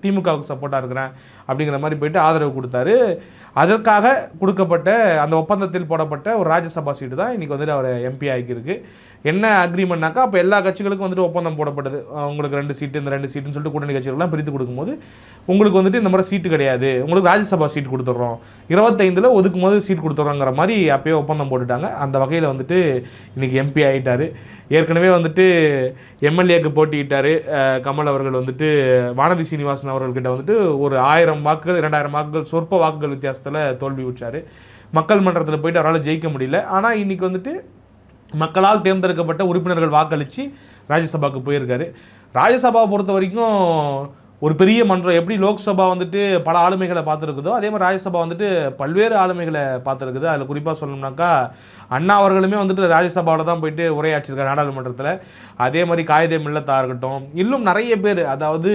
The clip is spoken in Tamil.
திமுகவுக்கு சப்போர்ட்டாக இருக்கிறேன் அப்படிங்கிற மாதிரி போயிட்டு ஆதரவு கொடுத்தாரு. அதற்காக கொடுக்கப்பட்ட அந்த ஒப்பந்தத்தில் போடப்பட்ட ஒரு ராஜ்யசபா சீட்டு தான் இன்றைக்கி வந்துட்டு அவர் எம்பி ஆகியிருக்கு. என்ன அக்ரிமெண்ட்னாக்கா, அப்போ எல்லா கட்சிகளுக்கும் வந்துட்டு ஒப்பந்தம் போடப்பட்டது. உங்களுக்கு 2 சீட்டு, இந்த 2 சீட்டுன்னு சொல்லிட்டு கூட்டணி கட்சிகள்லாம் பிரித்து கொடுக்கும்போது உங்களுக்கு வந்துட்டு இந்த மாதிரி சீட்டு கிடையாது, உங்களுக்கு ராஜ்யசபா சீட் கொடுத்துட்றோம், 25ல் ஒதுக்கும் போது சீட் கொடுத்துட்றோங்கிற மாதிரி அப்போயே ஒப்பந்தம் போட்டுட்டாங்க. அந்த வகையில் வந்துட்டு இன்றைக்கி எம்பி ஆகிட்டார். ஏற்கனவே வந்துட்டு எம்எல்ஏக்கு போட்டியிட்டார் கமல் அவர்கள். வந்துட்டு வானதி சீனிவாசன் அவர்கள்கிட்ட வந்துட்டு ஒரு 1000 வாக்குகள் 2000 வாக்குகள் சொற்ப வாக்குகள் வித்தியாசத்தில் தோல்வி விட்டார். மக்கள் மன்றத்தில் போயிட்டு அவரால் ஜெயிக்க முடியல. ஆனால் இன்றைக்கி வந்துட்டு மக்களால் தேர்ந்தெடுக்கப்பட்ட உறுப்பினர்கள் வாக்களித்து ராஜ்யசபாவுக்கு போயிருக்காரு. ராஜ்யசபாவை பொறுத்த வரைக்கும் ஒரு பெரிய மன்றம். எப்படி லோக்சபா வந்துட்டு பல ஆளுமைகளை பார்த்துருக்குதோ, அதே மாதிரி ராஜ்யசபா வந்துட்டு பல்வேறு ஆளுமைகளை பார்த்துருக்குது. அதில் குறிப்பாக சொல்லணும்னாக்கா, அண்ணா அவர்களுமே வந்துட்டு ராஜ்யசபாவில் தான் போயிட்டு உரையாற்றிருக்காரு நாடாளுமன்றத்தில். அதே மாதிரி காயிதே மில்லத்தாக இருக்கட்டும், இன்னும் நிறைய பேர், அதாவது